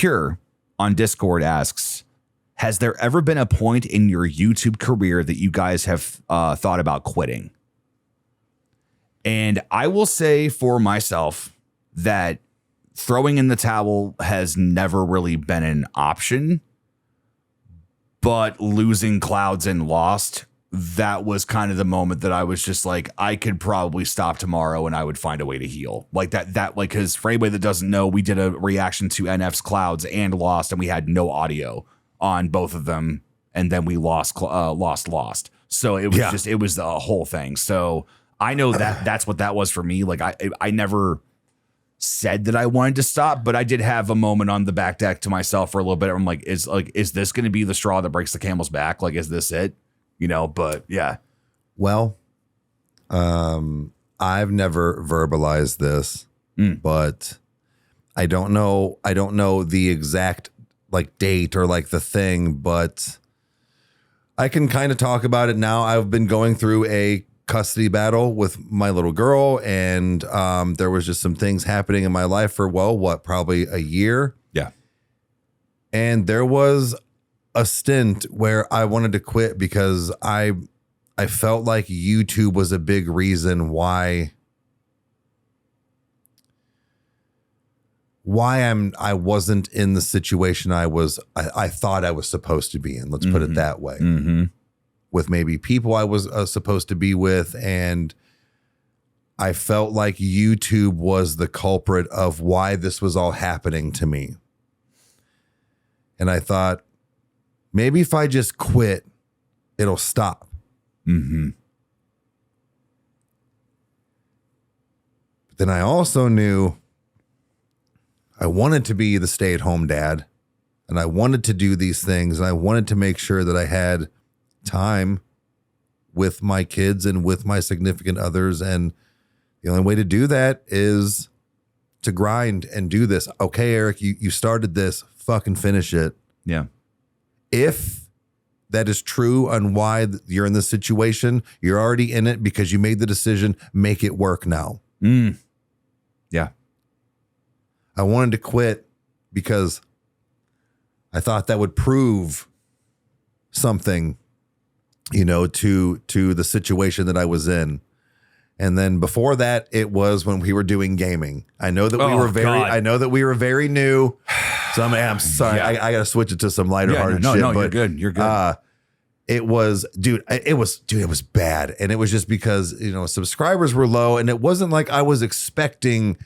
Secure on Discord asks, has there ever been a point in your YouTube career that you guys have thought about quitting? And I will say for myself that throwing in the towel has never really been an option, but losing Clouds and Lost, that was kind of the moment that I was just like, I could probably stop tomorrow and I would find a way to heal like that. Like, cause for anybody that doesn't know, we did a reaction to NF's Clouds and Lost, and we had no audio on both of them. And then we lost. So it was it was the whole thing. So I know that that's what that was for me. Like I never said that I wanted to stop, but I did have a moment on the back deck to myself for a little bit. I'm like, is this going to be the straw that breaks the camel's back? Like, is this it? You know, but yeah. Well, I've never verbalized this, but I don't know the exact like date or like the thing, but I can kind of talk about it now. I've been going through a custody battle with my little girl, and there was just some things happening in my life for probably a year. Yeah. And there was a stint where I wanted to quit because I felt like YouTube was a big reason why I wasn't in the situation I thought I was supposed to be in. Let's put it that way. Mm-hmm. With maybe people I was supposed to be with, and I felt like YouTube was the culprit of why this was all happening to me. And I thought, maybe if I just quit, it'll stop. Mm-hmm. But then I also knew I wanted to be the stay-at-home dad, and I wanted to do these things, and I wanted to make sure that I had time with my kids and with my significant others. And the only way to do that is to grind and do this. Okay, Eric, you started this, fucking finish it. Yeah. If that is true on why you're in this situation, you're already in it because you made the decision, make it work now. Yeah. I wanted to quit because I thought that would prove something, you know, to the situation that I was in. And then before that, it was when we were doing gaming. I know that we were very new. So I'm sorry. Yeah. I got to switch it to some lighter hearted shit. No, but you're good. It was bad. And it was just because, you know, subscribers were low, and it wasn't like I was expecting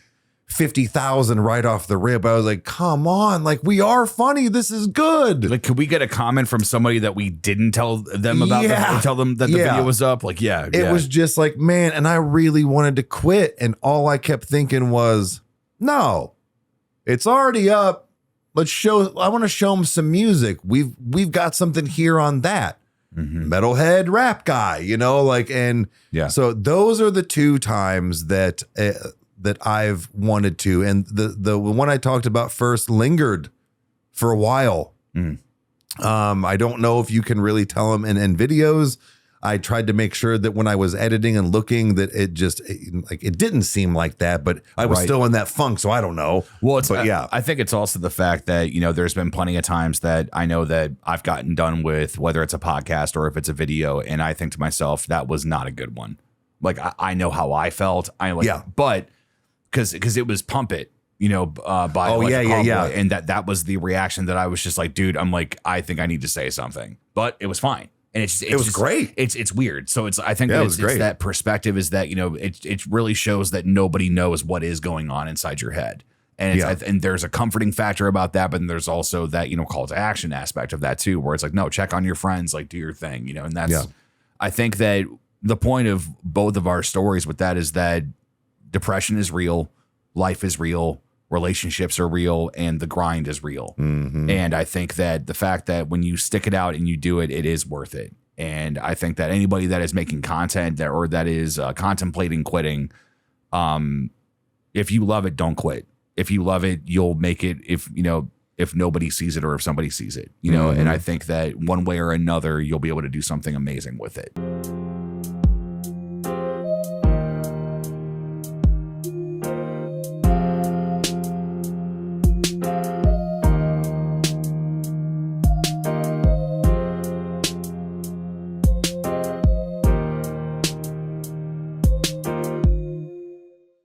50,000 right off the rip. I was like, come on, like, we are funny. This is good. Like, could we get a comment from somebody that we didn't tell them about tell them that the video was up? Like, it was just like, man, and I really wanted to quit. And all I kept thinking was, no, it's already up. I want to show them some music. We've got something here on that. Mm-hmm. Metalhead rap guy, you know, like, and so those are the two times that I've wanted to. And the one I talked about first lingered for a while. I don't know if you can really tell them in videos. I tried to make sure that when I was editing and looking that it didn't seem like that, but I was still in that funk. So I don't know. Well, I think it's also the fact that, you know, there's been plenty of times that I know that I've gotten done with, whether it's a podcast or if it's a video. And I think to myself, that was not a good one. Like, I know how I felt. But because it was Pump It, you know, by and that was the reaction that I was just like, dude, I'm like, I think I need to say something, but it was fine. And it was great. It's weird. So I think it's that perspective is that, you know, it really shows that nobody knows what is going on inside your head. And and there's a comforting factor about that, but there's also that, you know, call to action aspect of that too, where it's like, no, check on your friends, like, do your thing, you know. And that's I think that the point of both of our stories with that is that depression is real, life is real, relationships are real, and the grind is real. Mm-hmm. And I think that the fact that when you stick it out and you do it, it is worth it. And I think that anybody that is making content that is contemplating quitting, if you love it, don't quit. If you love it, you'll make it. If nobody sees it or if somebody sees it, you know. And I think that one way or another, you'll be able to do something amazing with it.